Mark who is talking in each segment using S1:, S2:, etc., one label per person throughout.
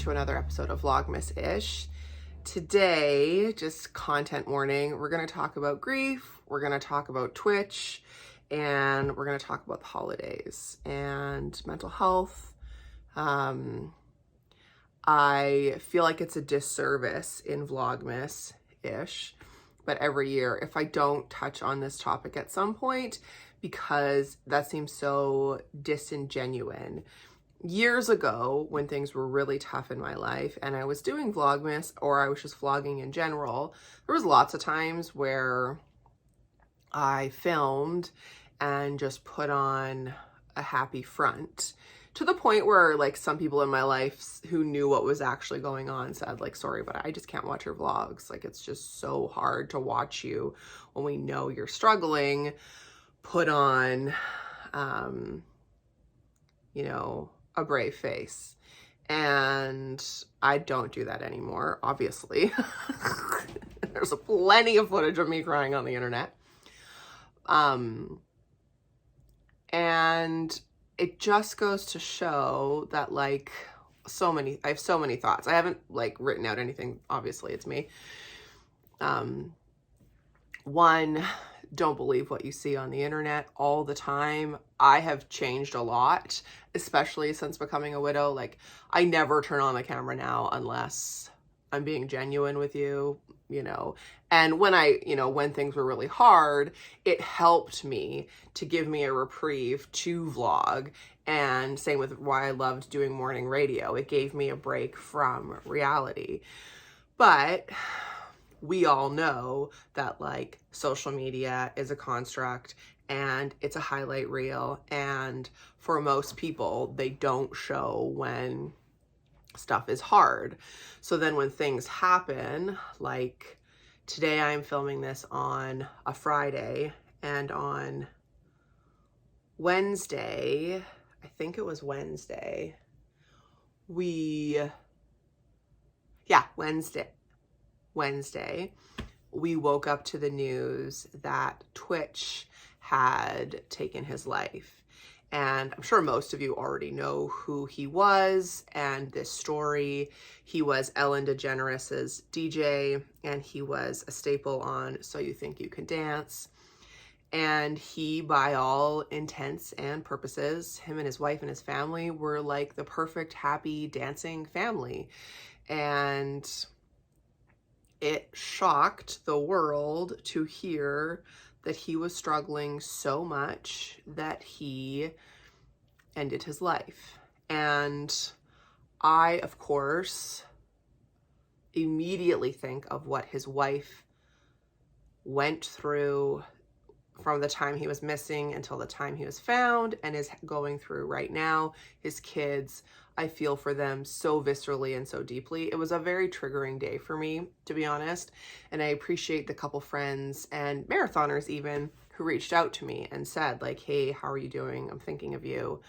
S1: to another episode of Vlogmas-ish. Today, just content warning, we're going to talk about grief, we're going to talk about Twitch, and we're going to talk about the holidays and mental health. I feel like it's a disservice in Vlogmas-ish, but every year, if I don't touch on this topic at some point, because that seems so disingenuous. Years ago, when things were really tough in my life and I was doing Vlogmas or I was just vlogging in general, there was lots of times where I filmed and just put on a happy front, to the point where like some people in my life who knew what was actually going on said like, sorry, but I just can't watch your vlogs. Like, it's just so hard to watch you when we know you're struggling. Put on, you know, a brave face. And I don't do that anymore, obviously. There's plenty of footage of me crying on the internet. And it just goes to show that like I have so many thoughts. I haven't like written out anything, obviously it's me. One, don't believe what you see on the internet all the time. I have changed a lot, especially since becoming a widow. Like, I never turn on the camera now unless I'm being genuine with you, you know. And when when things were really hard, it helped me to give me a reprieve to vlog. And same with why I loved doing morning radio. It gave me a break from reality. But we all know that like social media is a construct and it's a highlight reel. And for most people, they don't show when stuff is hard. So then when things happen, like today I'm filming this on a Friday, and on Wednesday, I think it was Wednesday, Wednesday, we woke up to the news that Twitch had taken his life. And I'm sure most of you already know who he was and this story. He was Ellen DeGeneres' DJ, and he was a staple on So You Think You Can Dance. And he, by all intents and purposes, him and his wife and his family were like the perfect, happy, dancing family. And it shocked the world to hear that he was struggling so much that he ended his life. And I, of course, immediately think of what his wife went through from the time he was missing until the time he was found, and is going through right now. His kids, I feel for them so viscerally and so deeply. It was a very triggering day for me, to be honest. And I appreciate the couple friends and marathoners even who reached out to me and said like, hey, how are you doing? I'm thinking of you.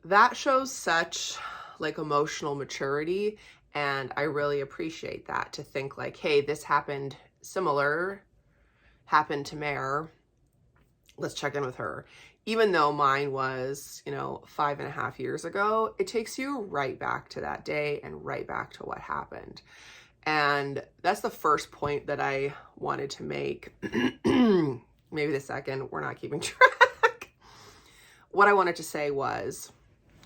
S1: That shows such like emotional maturity. And I really appreciate that, to think like, hey, this happened to Mare. Let's check in with her. Even though mine was, 5.5 years ago, it takes you right back to that day and right back to what happened. And that's the first point that I wanted to make. Maybe the second, we're not keeping track. What I wanted to say was,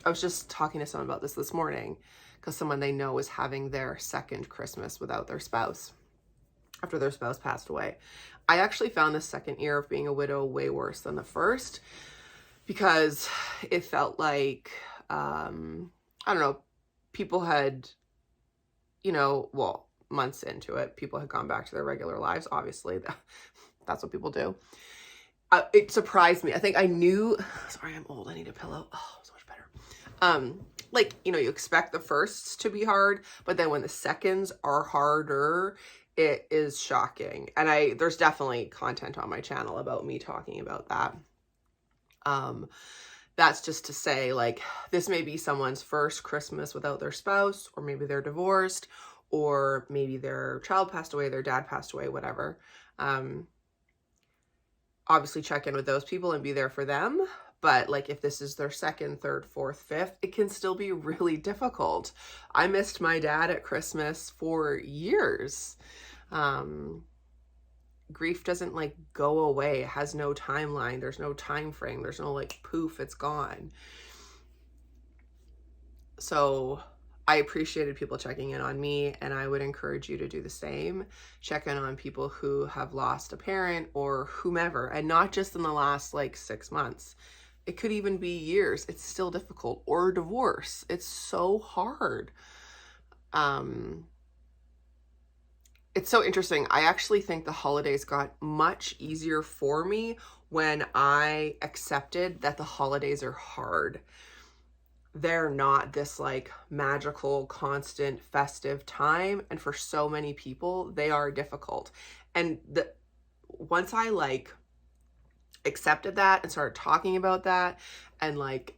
S1: I was just talking to someone about this morning, because someone they know is having their second Christmas without their spouse after their spouse passed away. I actually found the second year of being a widow way worse than the first, because it felt like, I don't know, people had, months into it, people had gone back to their regular lives. Obviously, that's what people do. It surprised me. I think I knew, sorry, I'm old. I need a pillow. Oh, so much better. You expect the firsts to be hard, but then when the seconds are harder, it is shocking. And there's definitely content on my channel about me talking about that. That's just to say, like, this may be someone's first Christmas without their spouse, or maybe they're divorced, or maybe their child passed away, their dad passed away, whatever. Obviously check in with those people and be there for them. But like if this is their second, third, fourth, fifth, it can still be really difficult. I missed my dad at Christmas for years. Grief doesn't like go away. It has no timeline. There's no time frame. There's no like poof, it's gone. So I appreciated people checking in on me, and I would encourage you to do the same. Check in on people who have lost a parent or whomever, and not just in the last like 6 months. It could even be years. It's still difficult. Or divorce. It's so hard. It's so interesting. I actually think the holidays got much easier for me when I accepted that the holidays are hard. They're not this like magical, constant, festive time. And for so many people, they are difficult. And once I like accepted that and started talking about that and like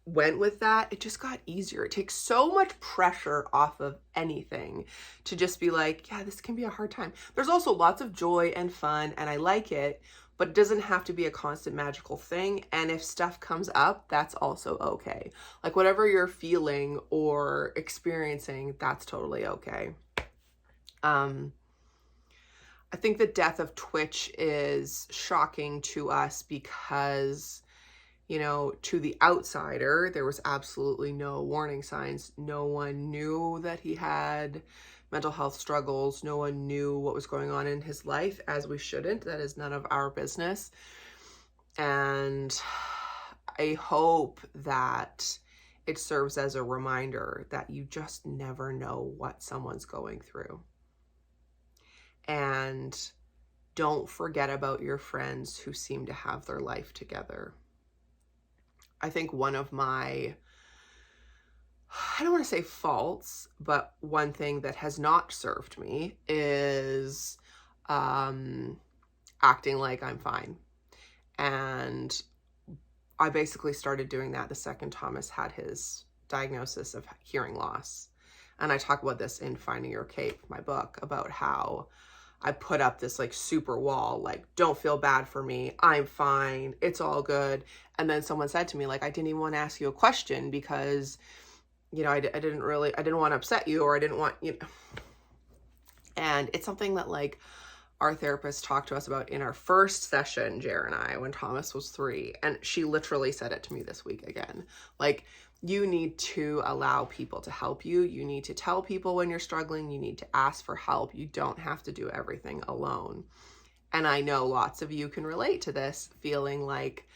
S1: went with that, it just got easier. It takes so much pressure off of anything to just be like, yeah, this can be a hard time. There's also lots of joy and fun, and I like it, but it doesn't have to be a constant magical thing. And if stuff comes up, that's also okay. Like whatever you're feeling or experiencing, that's totally okay. I think the death of Twitch is shocking to us because, you know, to the outsider, there was absolutely no warning signs. No one knew that he had mental health struggles. No one knew what was going on in his life, as we shouldn't. That is none of our business. And I hope that it serves as a reminder that you just never know what someone's going through. And don't forget about your friends who seem to have their life together. I think one of my, I don't want to say faults, but one thing that has not served me is acting like I'm fine. And I basically started doing that the second Thomas had his diagnosis of hearing loss. And I talk about this in Finding Your Cape, my book, about how I put up this like super wall, like, don't feel bad for me. I'm fine. It's all good. And then someone said to me, like, I didn't even want to ask you a question because, you know, I didn't want to upset you, or I didn't want, you know. And it's something that like our therapist talked to us about in our first session, Jer and I, when Thomas was 3. And she literally said it to me this week again. Like, you need to allow people to help you. You need to tell people when you're struggling. You need to ask for help. You don't have to do everything alone. And I know lots of you can relate to this, feeling like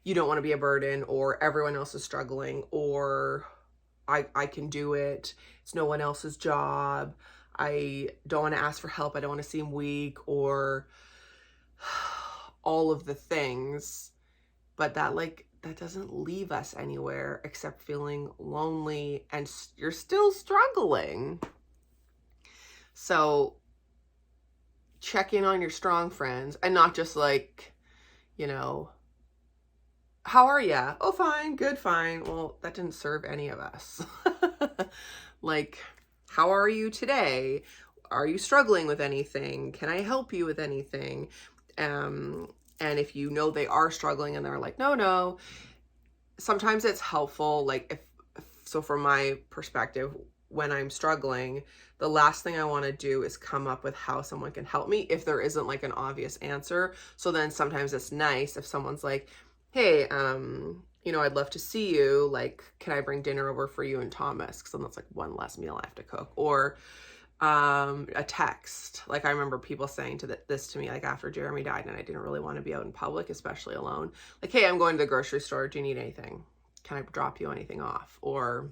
S1: you don't want to be a burden, or everyone else is struggling, or I can do it. It's no one else's job. I don't want to ask for help. I don't want to seem weak, or all of the things. But that doesn't leave us anywhere except feeling lonely, and you're still struggling. So check in on your strong friends, and not just like, you know, how are ya? Oh, fine, good, fine. Well, that didn't serve any of us. Like, how are you today? Are you struggling with anything? Can I help you with anything? And if you know they are struggling and they're like, no, sometimes it's helpful. Like so from my perspective, when I'm struggling, the last thing I want to do is come up with how someone can help me if there isn't like an obvious answer. So then sometimes it's nice if someone's like, hey, you know, I'd love to see you. Like, can I bring dinner over for you and Thomas? Because then that's like one less meal I have to cook. Or a text. Like, I remember people saying this to me, like after Jeremy died and I didn't really want to be out in public, especially alone. Like, hey, I'm going to the grocery store. Do you need anything? Can I drop you anything off? Or,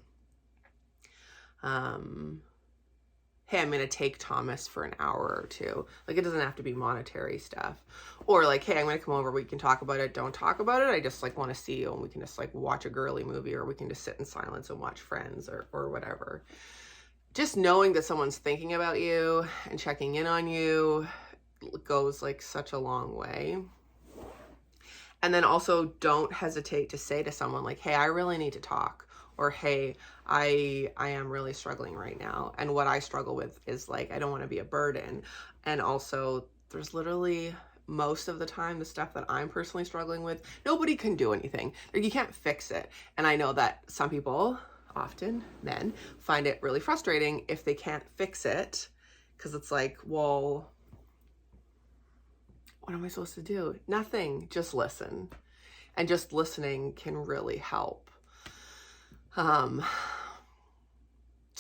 S1: hey, I'm going to take Thomas for an hour or two. Like, it doesn't have to be monetary stuff. Or like, hey, I'm going to come over. We can talk about it. Don't talk about it. I just like want to see you, and we can just like watch a girly movie, or we can just sit in silence and watch Friends, or whatever. Just knowing that someone's thinking about you and checking in on you goes like such a long way. And then also don't hesitate to say to someone like, hey, I really need to talk. Or, hey, I am really struggling right now. And what I struggle with is like, I don't want to be a burden. And also there's literally most of the time, the stuff that I'm personally struggling with, nobody can do anything. Like, you can't fix it. And I know that some people, often men, find it really frustrating if they can't fix it, because it's like, well, what am I supposed to do? Nothing. Just listen. And just listening can really help. So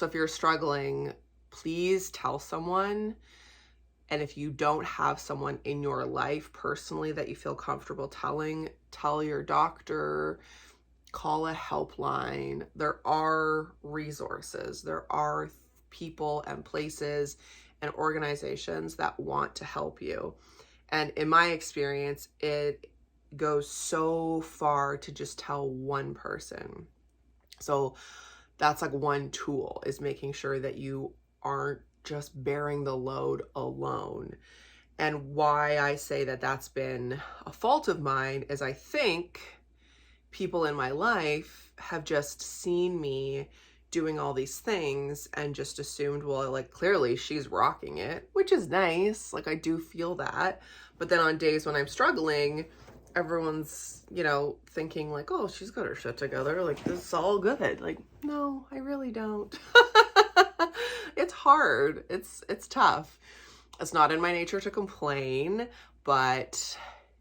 S1: if you're struggling, please tell someone. And if you don't have someone in your life personally that you feel comfortable telling, tell your doctor, call a helpline. There are resources. There are people and places and organizations that want to help you. And in my experience, it goes so far to just tell one person. So that's like one tool, is making sure that you aren't just bearing the load alone. And why I say that that's been a fault of mine is I think people in my life have just seen me doing all these things and just assumed, well, like, clearly she's rocking it, which is nice. Like, I do feel that. But then on days when I'm struggling, everyone's, you know, thinking like, oh, she's got her shit together. Like, this is all good. Like, no, I really don't. It's hard. It's tough. It's not in my nature to complain, but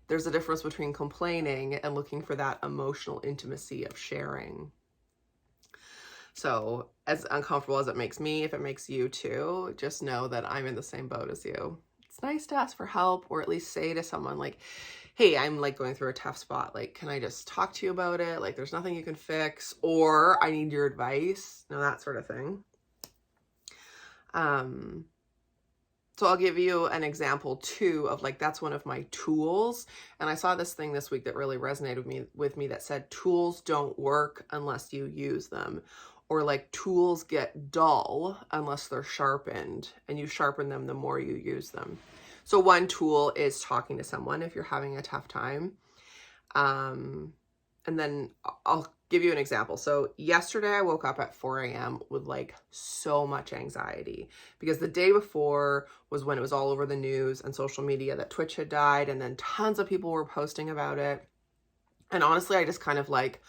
S1: there's a difference between complaining and looking for that emotional intimacy of sharing. So as uncomfortable as it makes me, if it makes you too, just know that I'm in the same boat as you. It's nice to ask for help, or at least say to someone like, hey, I'm like going through a tough spot. Like, can I just talk to you about it? Like, there's nothing you can fix, or I need your advice. You know, that sort of thing. So I'll give you an example too of like, that's one of my tools. And I saw this thing this week that really resonated with me that said, tools don't work unless you use them. Or like, tools get dull unless they're sharpened, and you sharpen them the more you use them. So one tool is talking to someone if you're having a tough time. And then I'll give you an example. So yesterday I woke up at 4 a.m. with like so much anxiety, because the day before was when it was all over the news and social media that Twitch had died, and then tons of people were posting about it. And honestly, I just kind of like,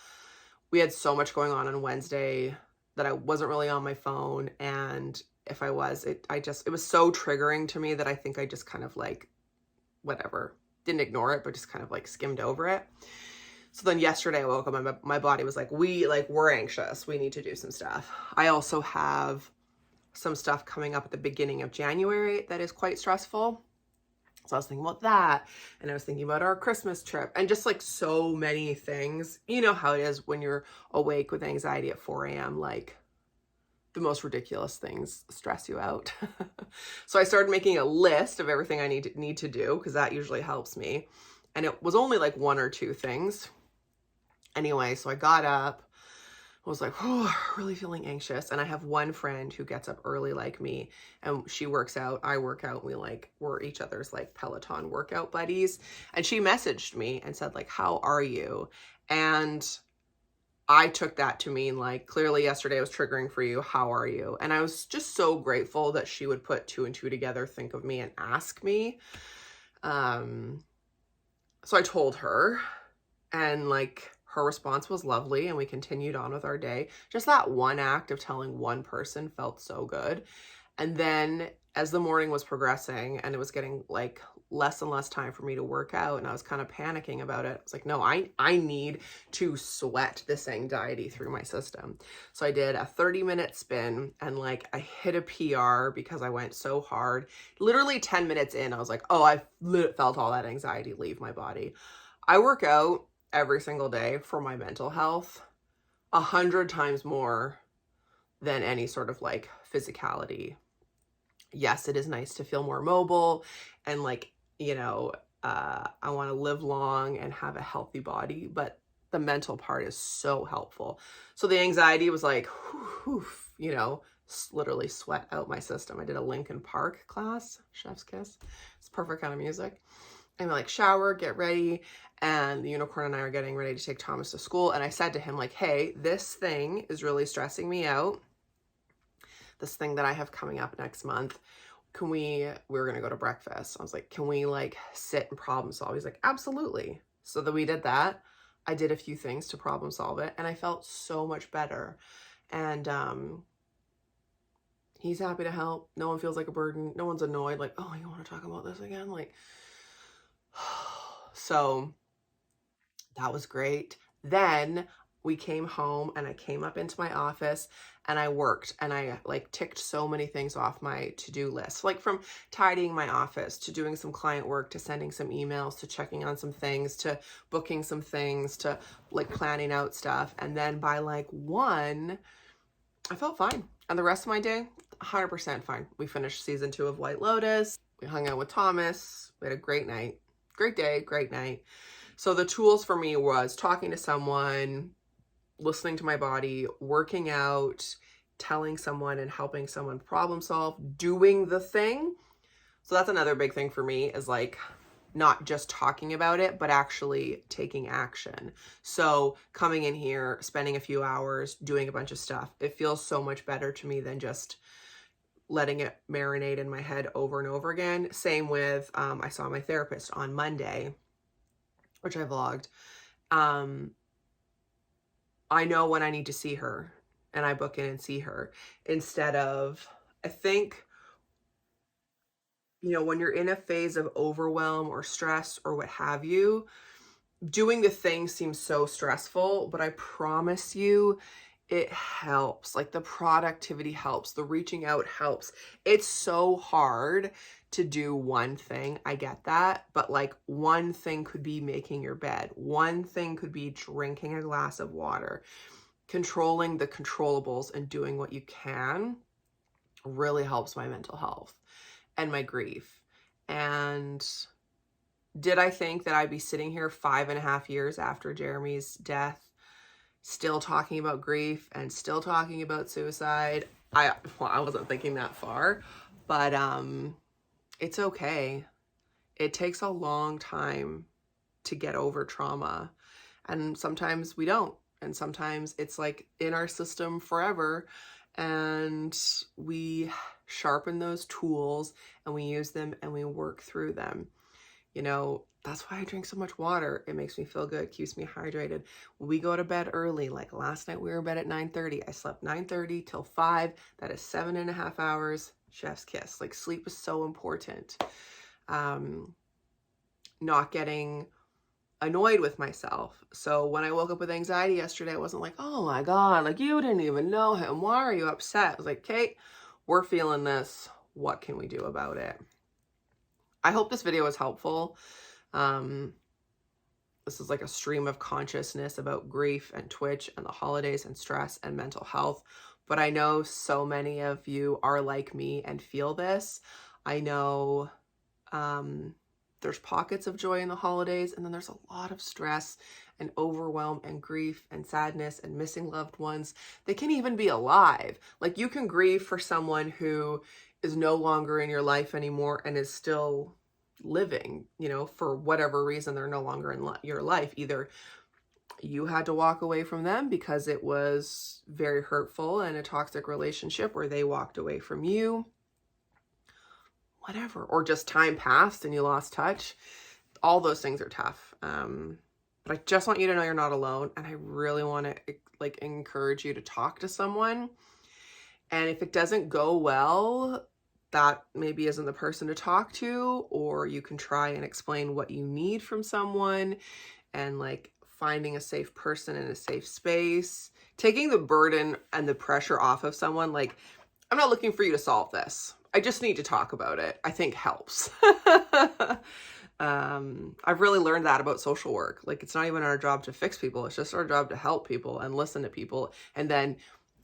S1: we had so much going on Wednesday that I wasn't really on my phone. And if I was, it was so triggering to me that I think I just kind of like, whatever, didn't ignore it, but just kind of like skimmed over it. So then yesterday I woke up and my body was like, we're anxious. We need to do some stuff. I also have some stuff coming up at the beginning of January that is quite stressful. So I was thinking about that, and I was thinking about our Christmas trip, and just like so many things. You know how it is when you're awake with anxiety at 4 a.m., like the most ridiculous things stress you out. So I started making a list of everything I need to do, because that usually helps me. And it was only like one or two things. Anyway, so I got up, I was like, oh, really feeling anxious. And I have one friend who gets up early like me, and she works out, I work out. We're each other's like Peloton workout buddies. And she messaged me and said like, how are you? And I took that to mean like, clearly yesterday was triggering for you. How are you? And I was just so grateful that she would put two and two together, think of me, and ask me. So I told her, and like, her response was lovely, and we continued on with our day. Just that one act of telling one person felt so good. And then as the morning was progressing and it was getting like less and less time for me to work out, and I was kind of panicking about it, I was like, no, I need to sweat this anxiety through my system. So I did a 30-minute spin, and like I hit a PR because I went so hard. Literally 10 minutes in, I was like, oh, I felt all that anxiety leave my body. I work out every single day for my mental health 100 times more than any sort of like physicality. Yes, it is nice to feel more mobile, and like, you know, I want to live long and have a healthy body, but the mental part is so helpful. So the anxiety was like, whew, you know, literally sweat out my system. I did a Linkin Park class, chef's kiss. It's perfect kind of music. And like shower, get ready, and the unicorn and I are getting ready to take Thomas to school. And I said to him like, hey, this thing is really stressing me out. This thing that I have coming up next month. we were going to go to breakfast. I was like, can we like sit and problem solve? He's like, absolutely. So that we did that. I did a few things to problem solve it, and I felt so much better. And he's happy to help. No one feels like a burden. No one's annoyed. Like, oh, you want to talk about this again? Like, so that was great. Then we came home and I came up into my office and I worked, and I like ticked so many things off my to-do list, like from tidying my office to doing some client work to sending some emails to checking on some things to booking some things to like planning out stuff. And then by like 1, I felt fine. And the rest of my day, 100% fine. We finished season 2 of White Lotus. We hung out with Thomas. We had a great night. Great day, great night. So the tools for me was talking to someone, listening to my body, working out, telling someone and helping someone problem solve, doing the thing. So that's another big thing for me, is like not just talking about it, but actually taking action. So coming in here, spending a few hours, doing a bunch of stuff, it feels so much better to me than just letting it marinate in my head over and over again. Same with, I saw my therapist on Monday, which I vlogged. I know when I need to see her, and I book in and see her, instead of, I think, you know, when you're in a phase of overwhelm or stress or what have you, doing the thing seems so stressful, but I promise you it helps. Like the productivity helps, the reaching out helps. It's so hard to do one thing. I get that. But like one thing could be making your bed. One thing could be drinking a glass of water. Controlling the controllables and doing what you can really helps my mental health and my grief. And did I think that I'd be sitting here 5.5 years after Jeremy's death, still talking about grief and still talking about suicide? I wasn't thinking that far, but it's okay. It takes a long time to get over trauma, and sometimes we don't, and sometimes it's like in our system forever, and we sharpen those tools and we use them and we work through them. You know, that's why I drink so much water. It makes me feel good, keeps me hydrated. We go to bed early. Like last night we were in bed at 9:30. I slept 9:30 till 5. That is 7.5 hours. Chef's kiss. Like sleep is so important. Not getting annoyed with myself. So when I woke up with anxiety yesterday, I wasn't like, oh my God, like you didn't even know him. Why are you upset? I was like, Kate, we're feeling this. What can we do about it? I hope this video was helpful. This is like a stream of consciousness about grief and Twitch and the holidays and stress and mental health. But I know so many of you are like me and feel this. I know there's pockets of joy in the holidays, and then there's a lot of stress and overwhelm and grief and sadness and missing loved ones. They can even be alive. Like you can grieve for someone who is no longer in your life anymore and is still living, you know, for whatever reason they're no longer in your life. Either you had to walk away from them because it was very hurtful and a toxic relationship, or they walked away from you, whatever, or just time passed and you lost touch. All those things are tough. But I just want you to know you're not alone, and I really want to like encourage you to talk to someone. And if it doesn't go well, that maybe isn't the person to talk to, or you can try and explain what you need from someone, and like finding a safe person in a safe space, taking the burden and the pressure off of someone. Like, I'm not looking for you to solve this. I just need to talk about it, I think helps. I've really learned that about social work. Like, it's not even our job to fix people. It's just our job to help people and listen to people, and then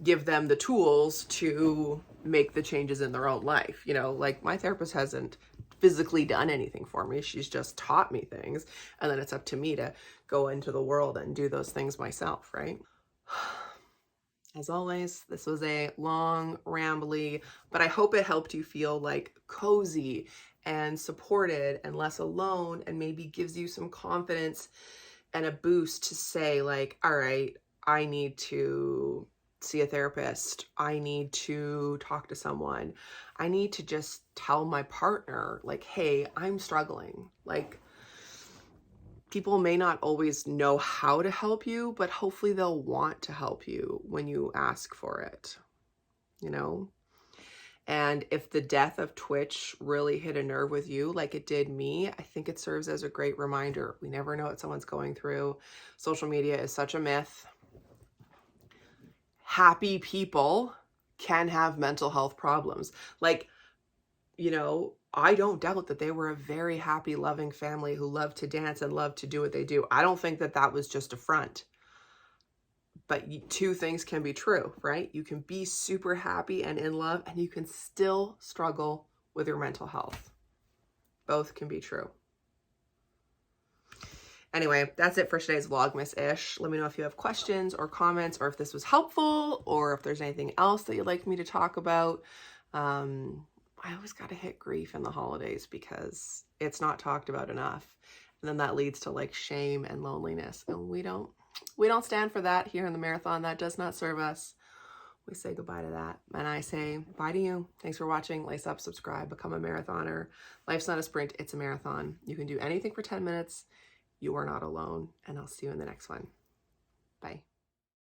S1: give them the tools to make the changes in their own life. You know, like my therapist hasn't physically done anything for me. She's just taught me things. And then it's up to me to go into the world and do those things myself, right? As always, this was a long, rambly, but I hope it helped you feel like cozy and supported and less alone, and maybe gives you some confidence and a boost to say like, all right, I need to see a therapist. I need to talk to someone. I need to just tell my partner, like, hey, I'm struggling. Like, people may not always know how to help you, but hopefully they'll want to help you when you ask for it, you know? And if the death of Twitch really hit a nerve with you like it did me, I think it serves as a great reminder. We never know what someone's going through. Social media is such a myth. Happy people can have mental health problems. Like, you know, I don't doubt that they were a very happy, loving family who loved to dance and loved to do what they do. I don't think that that was just a front. But two things can be true, right? You can be super happy and in love, and you can still struggle with your mental health. Both can be true. Anyway, that's it for today's Vlogmas-ish. Let me know if you have questions or comments, or if this was helpful, or if there's anything else that you'd like me to talk about. I always got to hit grief in the holidays because it's not talked about enough. And then that leads to like shame and loneliness. And we don't stand for that here in the marathon. That does not serve us. We say goodbye to that. And I say bye to you. Thanks for watching. Lace up, subscribe, become a marathoner. Life's not a sprint, it's a marathon. You can do anything for 10 minutes. You are not alone. And I'll see you in the next one. Bye.